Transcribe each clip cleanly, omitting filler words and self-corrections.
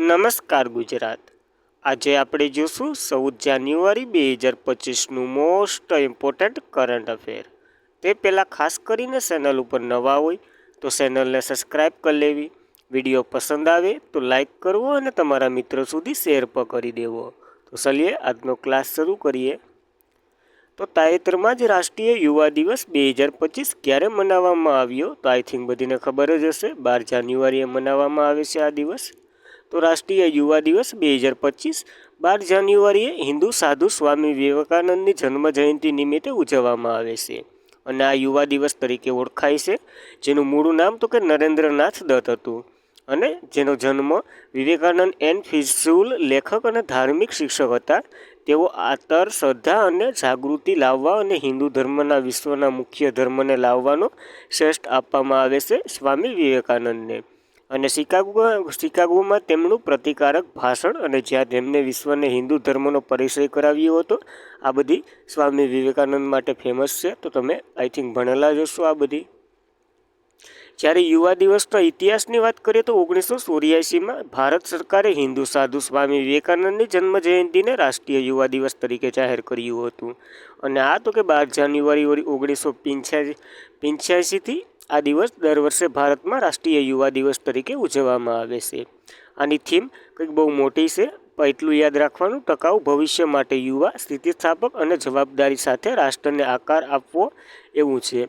નમસ્કાર ગુજરાત। આજે આપણે જોશું 14 જાન્યુઆરી 2025નું મોસ્ટ ઇમ્પોર્ટન્ટ કરંટ અફેર। તે પહેલાં ખાસ કરીને ચેનલ ઉપર નવા હોય તો ચેનલને સબસ્ક્રાઈબ કરી લેવી, વિડીયો પસંદ આવે તો લાઈક કરવો અને તમારા મિત્રો સુધી શેર પણ કરી દેવો। તો ચલીએ આજનો ક્લાસ શરૂ કરીએ। તો તાજેતરમાં જ રાષ્ટ્રીય યુવા દિવસ 2025 ક્યારે મનાવવામાં આવ્યો? તો આઈ થિંક બધીને ખબર જ હશે, 12 જાન્યુઆરીએ મનાવવામાં આવે છે આ દિવસ। તો રાષ્ટ્રીય યુવા દિવસ 2025 12 જાન્યુઆરીએ હિન્દુ સાધુ સ્વામી વિવેકાનંદની જન્મજયંતિ નિમિત્તે ઉજવવામાં આવે છે અને આ યુવા દિવસ તરીકે ઓળખાય છે, જેનું મૂળ નામ તો કે નરેન્દ્રનાથ દત્ત હતું અને જેનો જન્મ વિવેકાનંદ એન ફિઝુલ લેખક અને ધાર્મિક શિક્ષક હતા। તેઓ આદર, શ્રદ્ધા અને જાગૃતિ લાવવા અને હિન્દુ ધર્મના વિશ્વના મુખ્ય ધર્મને લાવવાનો શ્રેષ્ઠ આપવામાં આવે છે સ્વામી વિવેકાનંદને। અને શિકાગોમાં તેમનું પ્રતિકારક ભાષણ અને જ્યાં તેમને વિશ્વને હિન્દુ ધર્મનો પરિચય કરાવ્યો હતો, આ બધી સ્વામી વિવેકાનંદ માટે ફેમસ છે। તો તમે આઈ થિંક ભણેલા જ હશો આ બધી। જ્યારે યુવા દિવસના ઇતિહાસની વાત કરીએ તો 1984માં ભારત સરકારે હિન્દુ સાધુ સ્વામી વિવેકાનંદની જન્મજયંતિને રાષ્ટ્રીય યુવા દિવસ તરીકે જાહેર કર્યું હતું અને આ તો કે 12 જાન્યુઆરી 1985થી આ દિવસ દર વર્ષે ભારતમાં રાષ્ટ્રીય યુવા દિવસ તરીકે ઉજવવામાં આવે છે। આની થીમ કંઈક બહુ મોટી છે, પણ એટલું યાદ રાખવાનું, ટકાઉ ભવિષ્ય માટે યુવા, સ્થિતિસ્થાપક અને જવાબદારી સાથે રાષ્ટ્રને આકાર આપવો એવું છે।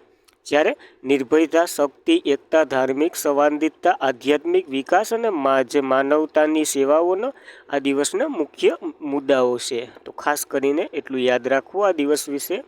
જ્યારે નિર્ભયતા, શક્તિ, એકતા, ધાર્મિક સંવાદિતા, આધ્યાત્મિક વિકાસ અને જે માનવતાની સેવાઓનો આ દિવસના મુખ્ય મુદ્દાઓ છે। તો ખાસ કરીને એટલું યાદ રાખવું આ દિવસ વિશે।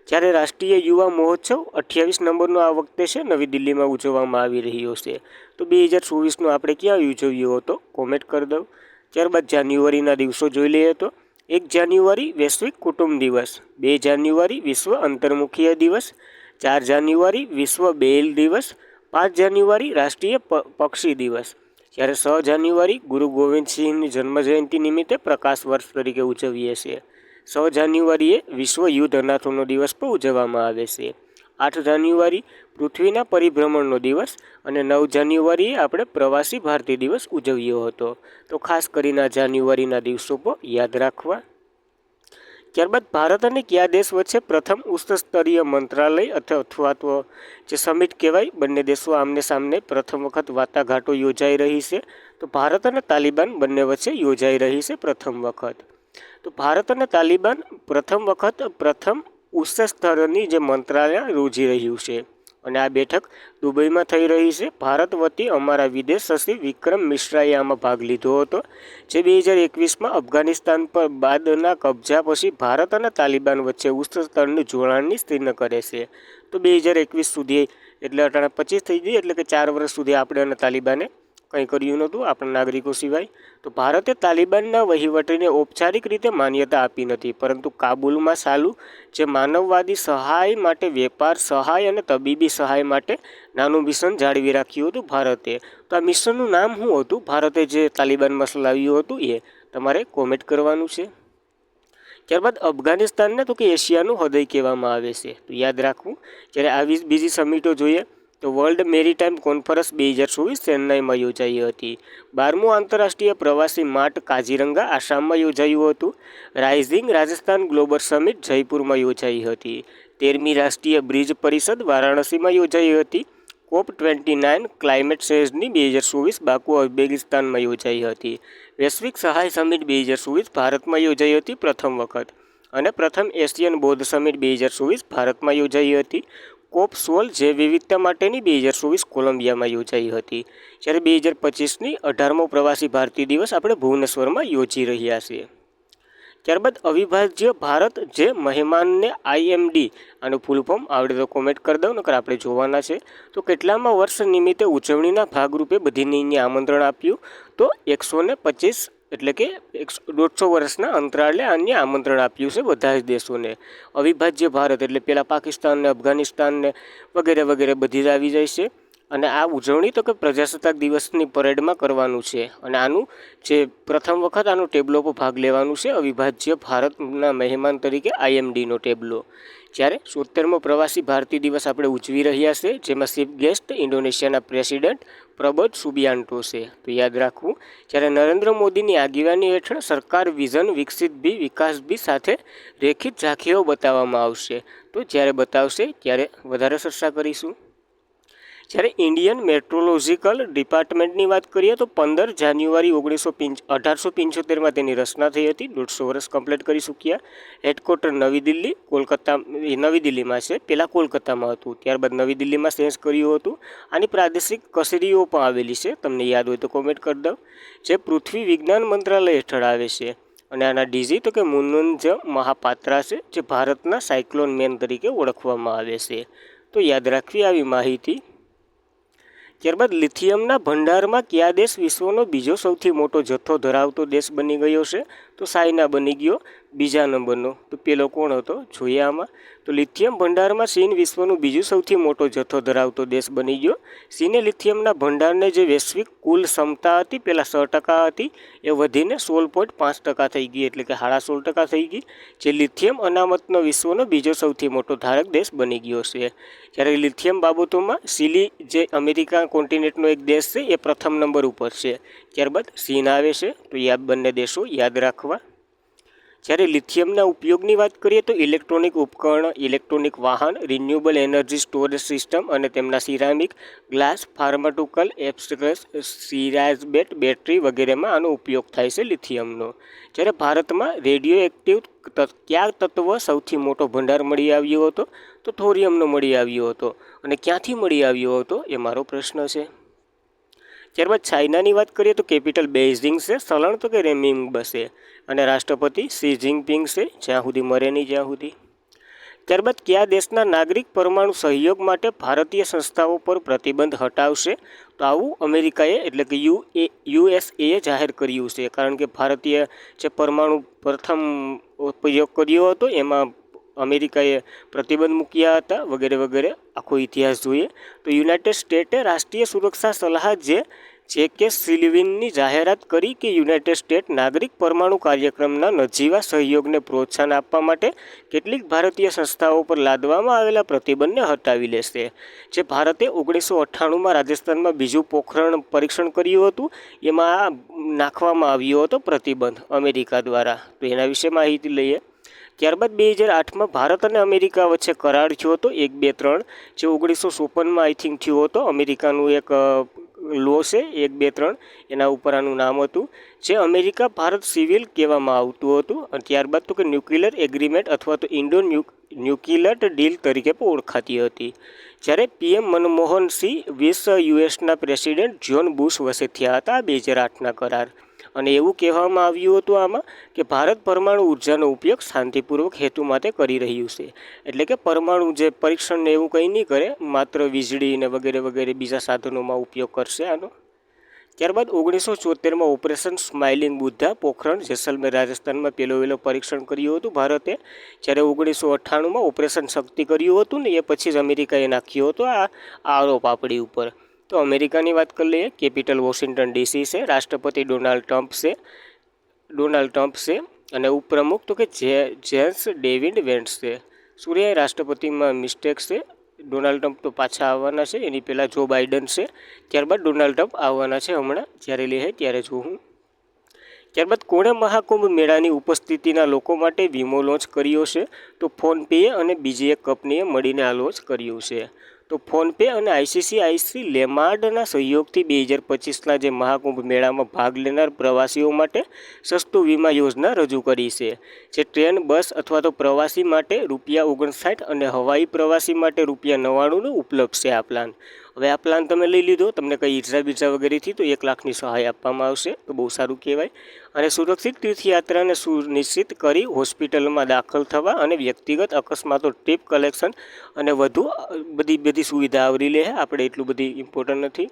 જ્યારે રાષ્ટ્રીય યુવા મહોત્સવ 28 નંબરનો આ વખતે છે, નવી દિલ્હીમાં ઉજવવામાં આવી રહ્યો છે। તો 2024નો આપણે ક્યાં ઉજવ્યો હતો? કોમેન્ટ કરી દો। ત્યારબાદ જાન્યુઆરીના દિવસો જોઈ લઈએ તો 1 જાન્યુઆરી વૈશ્વિક કુટુંબ દિવસ, 2 જાન્યુઆરી વિશ્વ અંતર્મુખીય દિવસ, 4 જાન્યુઆરી વિશ્વ બેલ દિવસ, 5 જાન્યુઆરી રાષ્ટ્રીય પક્ષી દિવસ। જ્યારે 6 જાન્યુઆરી ગુરુ ગોવિંદસિંહની જન્મજયંતિ નિમિત્તે પ્રકાશ વર્ષ તરીકે ઉજવીએ છીએ। 6 જાન્યુઆરીએ વિશ્વ યુદ્ધ અનાથોનો દિવસ પણ ઉજવવામાં આવે છે। 8 જાન્યુઆરી પૃથ્વીના પરિભ્રમણનો દિવસ અને 9 જાન્યુઆરીએ આપણે પ્રવાસી ભારતીય દિવસ ઉજવ્યો હતો। તો ખાસ કરીને આ જાન્યુઆરીના દિવસો પણ યાદ રાખવા। ત્યારબાદ ભારત અને કયા દેશ વચ્ચે પ્રથમ ઉચ્ચ સ્તરીય મંત્રાલય અથવા તો જે સમિટ કહેવાય, બંને દેશો આમને સામને પ્રથમ વખત વાટાઘાટો યોજાઈ રહી છે। તો ભારત અને તાલિબાન બંને વચ્ચે યોજાઈ રહી છે પ્રથમ વખત। તો ભારત અને તાલિબાન પ્રથમ ઉચ્ચ સ્તરની જે મંત્રાલય યોજી રહ્યું છે અને આ બેઠક દુબઈમાં થઈ રહી છે। ભારત વતી અમારા વિદેશ સચિવ વિક્રમ મિશ્રાએ આમાં ભાગ લીધો હતો, જે 2021માં અફઘાનિસ્તાન પર બાદના કબજા પછી ભારત અને તાલિબાન વચ્ચે ઉચ્ચ સ્તરની જોડાણની સ્थिતિ કરે છે। તો 2021 સુધી એટલે 25 થઈ ગઈ, એટલે કે 4 વર્ષ સુધી આપણે અને તાલિબાને કંઈ કર્યું નહોતું આપણા નાગરિકો સિવાય। તો ભારતે તાલિબાનના વહીવટને ઔપચારિક રીતે માન્યતા આપી નથી, પરંતુ કાબુલમાં ચાલુ જે માનવવાદી સહાય માટે, વેપાર સહાય અને તબીબી સહાય માટે નાનું મિશન જાળવી રાખ્યું હતું ભારતે। તો આ મિશનનું નામ શું હતું ભારતે જે તાલિબાનમાં ચલાવ્યું હતું એ તમારે કોમેન્ટ કરવાનું છે। ત્યારબાદ અફઘાનિસ્તાનને તો કે એશિયાનું હૃદય કહેવામાં આવે છે, તો યાદ રાખવું। જ્યારે આવી બીજી સમિટો જોઈએ તો વર્લ્ડ મેરીટાઈમ કોન્ફરન્સ 2024 ચેન્નાઈમાં યોજાઈ હતી। 12મું આંતરરાષ્ટ્રીય પ્રવાસી માર્ટ કાઝીરંગા આસામમાં યોજાયું હતું। રાઇઝિંગ રાજસ્થાન ગ્લોબલ સમિટ જયપુરમાં યોજાઈ હતી। 13મી રાષ્ટ્રીય બ્રિજ પરિષદ વારાણસીમાં યોજાઈ હતી। COP29 ક્લાઇમેટ ચેન્જની 2024 બાકુ ઉઝબેકિસ્તાનમાં યોજાઈ હતી। વૈશ્વિક સહાય સમિટ 2024 ભારતમાં યોજાઈ હતી પ્રથમ વખત અને પ્રથમ એશિયન બૌદ્ધ સમિટ 2024 ભારતમાં યોજાઈ હતી। COP16 જૈવ વિવિધતા માટેની 2024 કોલંબિયામાં યોજાઈ હતી। જ્યારે 2025ની 18મો પ્રવાસી ભારતીય દિવસ આપણે ભુવનેશ્વરમાં યોજી રહ્યા છીએ। ત્યારબાદ અવિભાજ્ય ભારત જે મહેમાનને IMD, આનું ફૂલ ફોર્મ આવડે તો કોમેન્ટ કરી દઉં, નકર આપણે જોવાના છે। તો કેટલામાં વર્ષ નિમિત્તે ઉજવણીના ભાગરૂપે બધીને આમંત્રણ આપ્યું? તો 125 એટલે કે 150 વર્ષના અંતરાલે અન્ય આમંત્રણ આપ્યું છે બધા જ દેશોને। અવિભાજ્ય ભારત એટલે પહેલાં પાકિસ્તાનને, અફઘાનિસ્તાનને વગેરે વગેરે બધી જ આવી જાય છે અને આ ઉજવણી તો કે પ્રજાસત્તાક દિવસની પરેડમાં કરવાનું છે અને આનું જે પ્રથમ વખત આનો ટેબલો પર ભાગ લેવાનું છે અવિભાજ્ય ભારતના મહેમાન તરીકે IMDનો ટેબલો। જ્યારે 70મો પ્રવાસી ભારતીય દિવસ આપણે ઉજવી રહ્યા છે, જેમાં ચીફ ગેસ્ટ ઇન્ડોનેશિયાના પ્રેસિડેન્ટ પ્રબોધ સુબિયાન્ટો છે. તો યાદ રાખવું, જ્યારે નરેન્દ્ર મોદીની આગેવાની હેઠળ સરકાર વિઝન વિકસિત બી વિકાસ બી સાથે રેખિત ઝાંખીઓ બતાવવામાં આવશે. તો જ્યારે બતાવશે ત્યારે વધારે ચર્ચા કરીશું. જ્યારે ઇન્ડિયન મેટ્રોલોજિકલ ડિપાર્ટમેન્ટની વાત કરીએ તો 15 જાન્યુઆરી 1875માં તેની રચના થઈ હતી. 150 વર્ષ કમ્પ્લીટ કરી ચૂક્યા. હેડક્વાર્ટર નવી દિલ્હીમાં છે. પહેલાં કોલકાતામાં હતું, ત્યારબાદ નવી દિલ્હીમાં ચેન્જ કર્યું હતું. આની પ્રાદેશિક કચેરીઓ પણ આવેલી છે, તમને યાદ હોય તો કોમેન્ટ કરી દો. જે પૃથ્વી વિજ્ઞાન મંત્રાલય હેઠળ આવે છે. અને આના ડીજી તો કે મુન્નુંજ મહાપાત્રા છે, જે ભારતના સાયક્લોન મેન તરીકે ઓળખવામાં આવે છે. તો યાદ રાખવી આવી માહિતી. ત્યારબાદ લિથિયમના ભંડારમાં કયા દેશ વિશ્વનો બીજો સૌથી મોટો જથ્થો ધરાવતો દેશ બની ગયો છે? તો ચાઇના બની ગયો બીજા નંબરનો. તો પેલો કોણ હતો જોઈએ આમાં? તો લિથિયમ ભંડારમાં ચીન વિશ્વનું બીજું સૌથી મોટો જથ્થો ધરાવતો દેશ બની ગયો. ચીને લિથિયમના ભંડારને જે વૈશ્વિક કુલ ક્ષમતા હતી પહેલાં 6% હતી, એ વધીને 16.5% થઈ ગઈ, એટલે કે 16.5% થઈ ગઈ. જે લિથિયમ અનામતનો વિશ્વનો બીજો સૌથી મોટો ધારક દેશ બની ગયો છે. જ્યારે લિથિયમ બાબતોમાં ચીલી જે અમેરિકા કોન્ટિનેન્ટનો એક દેશ છે, એ પ્રથમ નંબર ઉપર છે. ત્યારબાદ ચીન આવે છે. તો આ બંને દેશો યાદ રાખવા. જ્યારે લિથિયમના ઉપયોગની વાત કરીએ તો ઇલેક્ટ્રોનિક ઉપકરણ, ઇલેક્ટ્રોનિક વાહન, રિન્યુએબલ એનર્જી સ્ટોરેજ સિસ્ટમ અને તેમના સિરામિક, ગ્લાસ, ફાર્માસ્યુટિકલ, એપ્સટ્રેસ, સિરાઝબેટ બેટરી વગેરેમાં આનો ઉપયોગ થાય છે લિથિયમનો. જ્યારે ભારતમાં રેડિયો એક્ટિવ કયા તત્વ સૌથી મોટો ભંડાર મળી આવ્યો હતો? તો થોરિયમનો મળી આવ્યો હતો. અને ક્યાંથી મળી આવ્યો હતો એ મારો પ્રશ્ન છે. ત્યારબાદ ચાઇનાની વાત કરીએ તો કેપિટલ બેઇજિંગ છે, ચલણ તો કે રેમિંગ બસે, અને રાષ્ટ્રપતિ શી જિનપિંગ છે, જ્યાં સુધી મરે નહીં ત્યાં સુધી. ત્યારબાદ કયા દેશના નાગરિક પરમાણુ સહયોગ માટે ભારતીય સંસ્થાઓ પર પ્રતિબંધ હટાવશે? તો આવું અમેરિકાએ એટલે કે યુએસએ જાહેર કર્યું છે, કારણ કે ભારતીય જે પરમાણુ પ્રથમ ઉપયોગ કર્યો હતો એમાં અમેરિકાએ પ્રતિબંધ મૂક્યા હતા વગેરે વગેરે. આખો ઇતિહાસ જોઈએ તો યુનાઇટેડ સ્ટેટે રાષ્ટ્રીય સુરક્ષા સલાહ જે સિલ્વિનની જાહેરાત કરી કે યુનાઇટેડ સ્ટેટ નાગરિક પરમાણુ કાર્યક્રમના નજીવા સહયોગને પ્રોત્સાહન આપવા માટે કેટલીક ભારતીય સંસ્થાઓ પર લાદવામાં આવેલા પ્રતિબંધને હટાવી લેશે. જે ભારતે 1998માં રાજસ્થાનમાં બીજું પોખરણ પરીક્ષણ કર્યું હતું, એમાં નાખવામાં આવ્યો હતો પ્રતિબંધ અમેરિકા દ્વારા. તો એના વિશે માહિતી લઈએ. ત્યારબાદ 2008માં ભારત અને અમેરિકા વચ્ચે કરાર થયો હતો 123, જે 1954માં આઈ થિંક થયો હતો. અમેરિકાનું એક લો છે 123, એના ઉપર આનું નામ હતું, જે અમેરિકા ભારત સિવિલ કહેવામાં આવતું હતું. અને ત્યારબાદ તો કે ન્યુક્લિયર એગ્રીમેન્ટ અથવા તો ઇન્ડો ન્યુક્લિયર ડીલ તરીકે પણ ઓળખાતી હતી. જ્યારે PM Manmohan Singh યુએસના president John bush વચ્ચે થયા હતા 2008ના કરાર. અને એવું કહેવામાં આવ્યું હતું આમાં કે ભારત પરમાણુ ઉર્જાનો ઉપયોગ શાંતિપૂર્વક હેતુ માટે કરી રહ્યું છે. એટલે કે પરમાણુ જે પરીક્ષણને એવું કંઈ નહીં કરે, માત્ર વીજળી ને વગેરે વગેરે બીજા સાધનોમાં ઉપયોગ કરશે આનો. ત્યારબાદ 1974માં ઓપરેશન સ્માઇલિંગ બુદ્ધા પોખરણ જેસલમેર રાજસ્થાનમાં પહેલો પરીક્ષણ કર્યું હતું ભારતે. જ્યારે 1998માં ઓપરેશન શક્તિ કર્યું હતું ને, એ પછી જ અમેરિકાએ નાખ્યો હતો આ આરોપ આપણી ઉપર. તો અમેરિકાની વાત કરી લઈએ. કેપિટલ વોશિંગ્ટન ડીસી છે. રાષ્ટ્રપતિ ડોનાલ્ડ ટ્રમ્પ છે. અને ઉપપ્રમુખ તો કે જેમ્સ ડેવિડ વેન્સ છે. સૂર્ય રાષ્ટ્રપતિમાં મિસ્ટેક છે. ડોનાલ્ડ ટ્રમ્પ તો પાછા આવવાના છે, એની પહેલાં જો બાઇડન છે. ત્યારબાદ ડોનાલ્ડ ટ્રમ્પ આવવાના છે, હમણાં જ્યારે લે ત્યારે જોઉં. ત્યારબાદ કોણે મહાકુંભ મેળાની ઉપસ્થિતિના લોકો માટે વીમો લોન્ચ કર્યો છે? તો ફોનપેએ અને બીજી એક કંપનીએ મળીને આ લોન્ચ કર્યું છે. તો ફોનપે અને આઈસીઆઈસીઆઈ લેમાર્ડના સહયોગથી 2025ના જે મહાકુંભ મેળામાં ભાગ લેનાર પ્રવાસીઓ માટે સસ્તું વીમા યોજના રજૂ કરી છે. જે ટ્રેન, બસ અથવા તો પ્રવાસી માટે ₹59 અને હવાઈ પ્રવાસી માટે ₹99 ઉપલબ્ધ છે આ પ્લાન. હવે આ પ્લાન તમે લઈ લીધો, તમને કંઈ ઈજા બીજા વગેરેથી તો 1 લાખની સહાય આપવામાં આવશે. તો બહુ સારું કહેવાય. અને સુરક્ષિત તીર્થયાત્રાને સુનિશ્ચિત કરી હોસ્પિટલમાં દાખલ થવા અને વ્યક્તિગત અકસ્માતો ટીપ કલેક્શન અને વધુ બધી સુવિધા આવરી લે. આપણે એટલું બધી ઇમ્પોર્ટન્ટ નથી.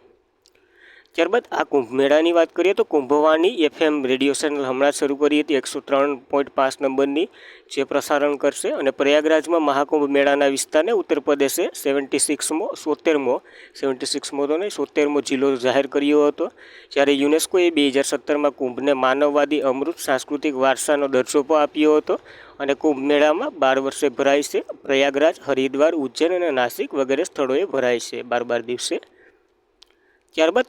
ત્યારબાદ આ કુંભ મેળાની વાત કરીએ તો કુંભવાણી FM રેડિયો ચેનલ હમણાં જ શરૂ કરી હતી 103.5 નંબરની, જે પ્રસારણ કરશે. અને પ્રયાગરાજમાં મહાકુંભ મેળાના વિસ્તારને ઉત્તર પ્રદેશે 76મો જિલ્લો જાહેર કર્યો હતો. જ્યારે યુનેસ્કોએ 2017માં કુંભને માનવવાદી અમૃત સાંસ્કૃતિક વારસાનો દરજ્જો આપ્યો હતો. અને કુંભ મેળામાં 12 વર્ષે ભરાય છે. પ્રયાગરાજ, હરિદ્વાર, ઉજ્જૈન અને નાસિક વગેરે સ્થળોએ ભરાય છે 12 દિવસે. ત્યારબાદ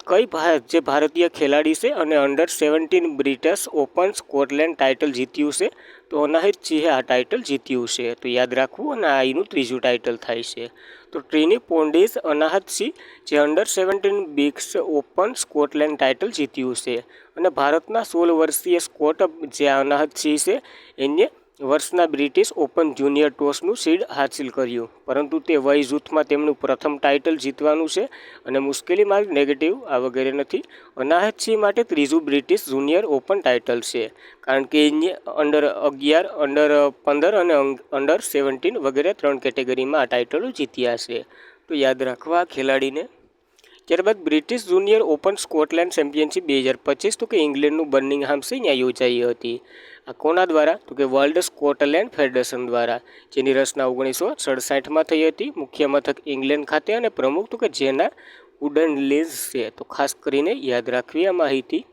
જે ભારતીય ખેલાડી છે અને અંડર-17 બ્રિટિશ ઓપન સ્કોટલેન્ડ ટાઇટલ જીત્યું છે? તો અનાહિત સિંહે આ ટાઇટલ જીત્યું છે. તો યાદ રાખવું, અને આ એનું ત્રીજું ટાઇટલ થાય છે. તો ટ્રીની પોન્ડિસ અનાહત સિંહ, જે અંડર-17 બિગ્સ ઓપન સ્કોટલેન્ડ ટાઇટલ જીત્યું છે. અને ભારતના 16 વર્ષીય સ્કોટ જે અનાહત સિંહ છે એને વર્ષના બ્રિટિશ ઓપન જુનિયર ટોસનું સીડ હાંસિલ કર્યું, પરંતુ તે વય જૂથમાં તેમનું પ્રથમ ટાઇટલ જીતવાનું છે. અને મુશ્કેલી માર્ક નેગેટિવ આ વગેરે નથી. અનાહત સિંહ માટે ત્રીજું બ્રિટિશ જુનિયર ઓપન ટાઇટલ છે, કારણ કે એને અંડર-11, અંડર-15 અને અંડર-17 વગેરે 3 કેટેગરીમાં આ ટાઇટલો જીત્યા છે. તો યાદ રાખવા ખેલાડીને. ત્યારબાદ British junior open Scotland championship 2025 તો કે ઇંગ્લેન્ડનું બર્મિંગહામ છે ત્યાં યોજાઈ હતી. આ કોના દ્વારા? તો કે વર્લ્ડ સ્કોટલેન્ડ ફેડરેશન દ્વારા, જેની રચના 1967માં થઈ હતી. મુખ્ય મથક ઇંગ્લેન્ડ ખાતે અને પ્રમુખ તો કે જેના ઉડનલીઝ છે. તો ખાસ કરીને યાદ રાખવી આ માહિતી.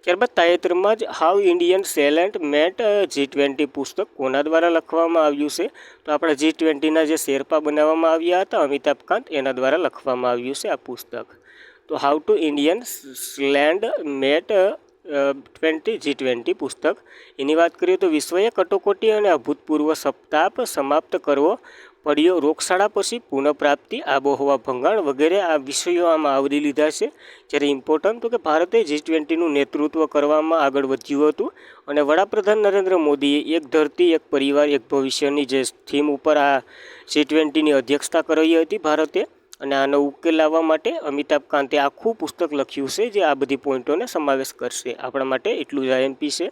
ત્યારબાદ તાજેતરમાં જ હાઉ ઇન્ડિયન સેલેન્ટ મેટ G20 પુસ્તક કોના દ્વારા લખવામાં આવ્યું છે? તો આપણા G20ના જે શેરપા બનાવવામાં આવ્યા હતા અમિતાભ કાંત, એના દ્વારા લખવામાં આવ્યું છે આ પુસ્તક. તો how to Indian land met G20 પુસ્તક. એની વાત કરીએ તો વિશ્વએ કટોકટી અને અભૂતપૂર્વ સપ્તાહ સમાપ્ત કરવો પડ્યો, રોગચાળા પછી પુનઃપ્રાપ્તિ, આબોહવા ભંગાણ વગેરે આ વિષયો આમાં આવરી લીધા છે. જ્યારે ઇમ્પોર્ટન્ટ તો કે ભારતે G20નું નેતૃત્વ કરવામાં આગળ વધ્યું હતું. અને વડાપ્રધાન નરેન્દ્ર મોદીએ એક ધરતી એક પરિવાર એક ભવિષ્યની જે થીમ ઉપર આ G20ની અધ્યક્ષતા કરી હતી ભારતે. અને આનો ઉકેલ લાવવા માટે અમિતાભ કાંતે આખું પુસ્તક લખ્યું છે, જે આ બધી પોઈન્ટોને સમાવેશ કરશે. આપણા માટે એટલું જ IMP છે,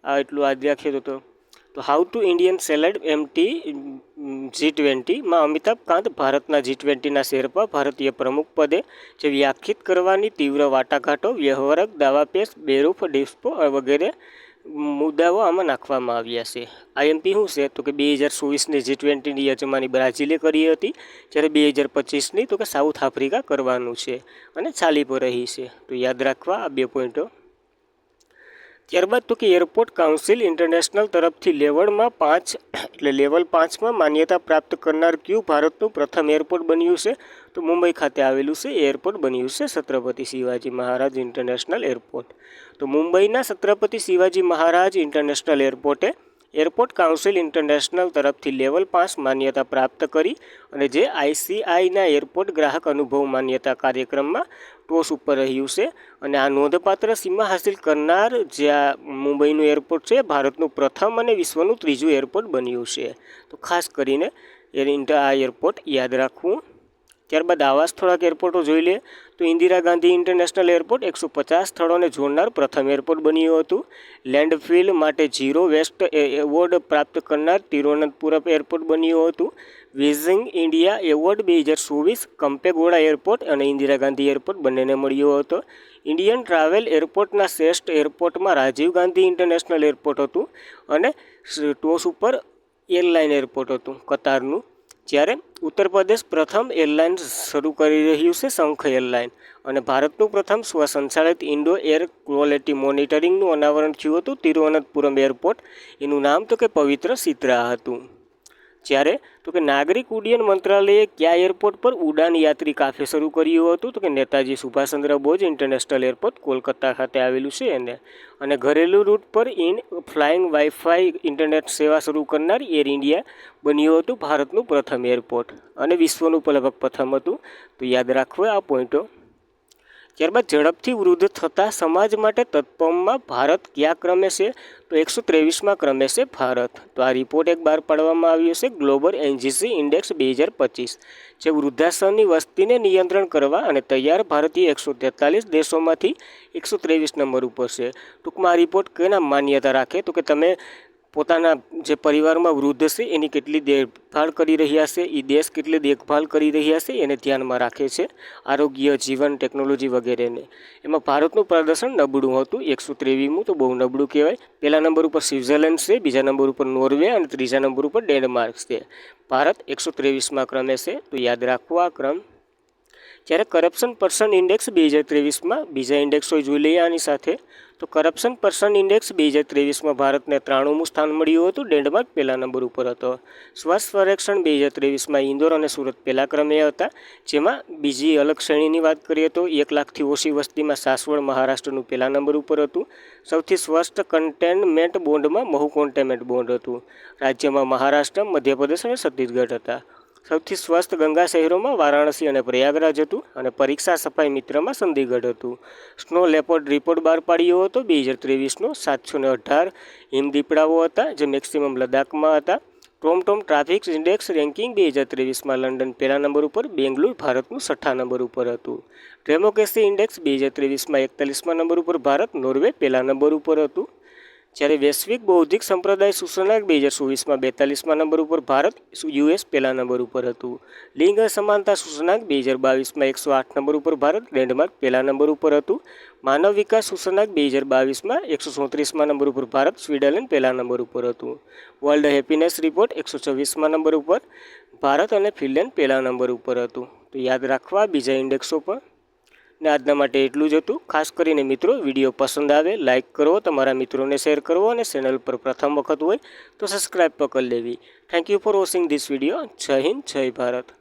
આ એટલું યાદ રાખીએ તો હાઉ ટુ ઇન્ડિયન સેલેડ G20માં અમિતાભ કાંત ભારતના G20ના શેરપા ભારતીય પ્રમુખ પદે જે વ્યાખ્યાયિત કરવાની તીવ્ર વાટાઘાટો, વ્યવહારક દાવાપેચ, બેરૂફ ડિસ્પો વગેરે મુદ્દાઓ આમાં નાખવામાં આવ્યા છે. IMP શું છે? તો કે 2024ની G20ની યજમાની બ્રાઝિલે કરી હતી, જ્યારે 2025ની તો કે સાઉથ આફ્રિકા કરવાનું છે અને ચાલી પર રહી છે. તો યાદ રાખવા આ 2 પોઈન્ટો. ત્યારબાદ તો કે એરપોર્ટ કાઉન્સિલ ઇન્ટરનેશનલ તરફથી લેવલ 5માં માન્યતા પ્રાપ્ત કરનાર કયું ભારતનું પ્રથમ એરપોર્ટ બન્યું છે? તો મુંબઈ ખાતે આવેલું છે એરપોર્ટ બન્યું છે છત્રપતિ શિવાજી મહારાજ ઇન્ટરનેશનલ એરપોર્ટ. તો મુંબઈના Chhatrapati Shivaji Maharaj international એરપોર્ટે airport council international તરફથી લેવલ 5 માન્યતા પ્રાપ્ત કરી. અને જે ICAIના એરપોર્ટ ગ્રાહક અનુભવ માન્યતા કાર્યક્રમમાં ટોચ ઉપર રહ્યું છે. અને આ નોંધપાત્ર સીમા હાંસિલ કરનાર જે આ મુંબઈનું એરપોર્ટ છે, ભારતનું પ્રથમ અને વિશ્વનું ત્રીજું એરપોર્ટ બન્યું છે. તો ખાસ કરીને આ એરપોર્ટ યાદ રાખવું. ત્યારબાદ આવા થોડાક એરપોર્ટો જોઈ લે તો ઇન્દિરા ગાંધી ઇન્ટરનેશનલ એરપોર્ટ 150 સ્થળોને જોડનાર પ્રથમ એરપોર્ટ બન્યું હતું. લેન્ડફિલ માટે ઝીરો વેસ્ટ એવોર્ડ પ્રાપ્ત કરનાર તિરુવનંતપુરમ એરપોર્ટ બન્યું હતું. વિઝિંગ ઇન્ડિયા એવોર્ડ 2024 કમ્પેગોડા એરપોર્ટ અને ઇન્દિરા ગાંધી એરપોર્ટ બંનેને મળ્યો હતો. ઇન્ડિયન ટ્રાવેલ એરપોર્ટના શ્રેષ્ઠ એરપોર્ટમાં રાજીવ ગાંધી ઇન્ટરનેશનલ એરપોર્ટ હતું. અને ટોચ ઉપર એરલાઇન એરપોર્ટ હતું કતારનું. જ્યારે ઉત્તર પ્રદેશ પ્રથમ એરલાઇન શરૂ કરી રહ્યું છે શંખ એરલાઇન. અને ભારતનું પ્રથમ સ્વસંચાલિત ઇન્ડો એર ક્વોલિટી મોનિટરિંગનું અનાવરણ થયું હતું તિરુવનંતપુરમ એરપોર્ટ. એનું નામ તો કે પવિત્ર સિત્રા હતું. જ્યારે તો કે નાગરિક ઉડ્ડયન મંત્રાલયે કયા એરપોર્ટ પર ઉડાન યાત્રી કાફે શરૂ કર્યું હતું? તો કે નેતાજી સુભાષચંદ્ર બોઝ ઇન્ટરનેશનલ એરપોર્ટ કોલકાતા ખાતે આવેલું છે એને. અને ઘરેલું રૂટ પર ફ્લાઇંગ વાઈફાઈ ઇન્ટરનેટ સેવા શરૂ કરનાર એર ઇન્ડિયા બન્યું હતું ભારતનું પ્રથમ એરપોર્ટ. અને વિશ્વનું લગભગ પ્રથમ હતું. તો યાદ રાખવું આ પોઈન્ટો. ત્યારબાદ ઝડપથી વૃદ્ધ થતા સમાજ માટે તત્પમાં ભારત કયા ક્રમે છે? તો 123માં ક્રમે છે ભારત. તો આ રિપોર્ટ એક બહાર પાડવામાં આવ્યો છે ગ્લોબલ NGC ઇન્ડેક્સ 2025, જે વૃદ્ધાશ્રમની વસ્તીને નિયંત્રણ કરવા અને તૈયાર ભારતીય 143 દેશોમાંથી 123 નંબર ઉપર છે. ટૂંકમાં આ રિપોર્ટ કેના માન્યતા રાખે? તો કે તમે પોતાના જે પરિવારમાં વૃદ્ધ છે એની કેટલી દેખભાળ કરી રહ્યા છે, એ દેશ કેટલી દેખભાળ કરી રહ્યા છે એને ધ્યાનમાં રાખે છે, આરોગ્ય, જીવન, ટેકનોલોજી વગેરેને. એમાં ભારતનું પ્રદર્શન નબળું હતું, 123મું, તો બહુ નબળું કહેવાય. પહેલા નંબર ઉપર સ્વિટ્ઝરલેન્ડ છે, બીજા નંબર ઉપર નોર્વે અને ત્રીજા નંબર ઉપર ડેનમાર્ક છે. ભારત 123મા ક્રમે છે, તો યાદ રાખવો આ ક્રમ. જ્યારે કરપ્શન પર્સન ઇન્ડેક્સ 2023માં બીજા ઇન્ડેક્સો જોઈ લઈએ આની સાથે. તો કરપ્શન પર્સન ઇન્ડેક્સ 2023માં ભારતને 93મું સ્થાન મળ્યું હતું, ડેનમાર્ક પહેલા નંબર ઉપર હતો. સ્વાસ્થ્ય સર્વેક્ષણ 2023માં ઇન્દોર અને સુરત પહેલા ક્રમે હતા. જેમાં બીજી અલગ શ્રેણીની વાત કરીએ તો 1 લાખથી ઓછી વસ્તીમાં સાસવડ મહારાષ્ટ્રનું પહેલા નંબર ઉપર હતું. સૌથી સ્વસ્થ કન્ટેનમેન્ટ બોન્ડમાં મહુ કન્ટેનમેન્ટ બોન્ડ હતું. રાજ્યમાં મહારાષ્ટ્ર, મધ્યપ્રદેશ અને છત્તીસગઢ હતા. સૌથી સ્વસ્થ ગંગા શહેરોમાં વારાણસી અને પ્રયાગરાજ હતું. અને પરીક્ષા સફાઈ મિત્રમાં ચંદીગઢ હતું. સ્નો લેપર્ડ રિપોર્ટ બહાર પાડ્યો હતો 2023નો, 718 હિમદીપડાઓ હતા જે મેક્સિમમ લદ્દાખમાં હતા. ટોમટોમ ટ્રાફિક ઇન્ડેક્સ રેન્કિંગ 2023માં લંડન પહેલા નંબર ઉપર, બેંગ્લુર ભારતનું 6ઠ્ઠા નંબર ઉપર હતું. ડેમોક્રેસી ઇન્ડેક્સ 2023માં 41મા નંબર ઉપર ભારત, નોર્વે પહેલા નંબર ઉપર હતું. જ્યારે વૈશ્વિક બૌદ્ધિક સંપ્રદાય સૂચકાંક 2024માં 42મા નંબર ઉપર ભારત, યુએસ પહેલા નંબર ઉપર હતું. લિંગ સમાનતા સૂચકાંક 2022માં 108 નંબર ઉપર ભારત, ડેનમાર્ક પહેલા નંબર ઉપર હતું. માનવ વિકાસ સૂચકાંક 2022માં 134મા નંબર ઉપર ભારત, સ્વિટ્ઝરલેન્ડ પહેલા નંબર ઉપર હતું. વર્લ્ડ હેપીનેસ રિપોર્ટ 124મા નંબર ઉપર ભારત અને ફિનલેન્ડ પહેલા નંબર ઉપર હતું. તો યાદ રાખવા બીજા ઇન્ડેક્સો પર. ને આજના માટે એટલું જ હતું. ખાસ કરીને મિત્રો, વિડીયો પસંદ આવે લાઇક કરો, તમારા મિત્રોને શેર કરો અને ચેનલ પર પ્રથમ વખત હોય તો સબસ્ક્રાઈબ પણ કરી લેવી. Thank you for watching this video. જય હિન્દ, જય ભારત.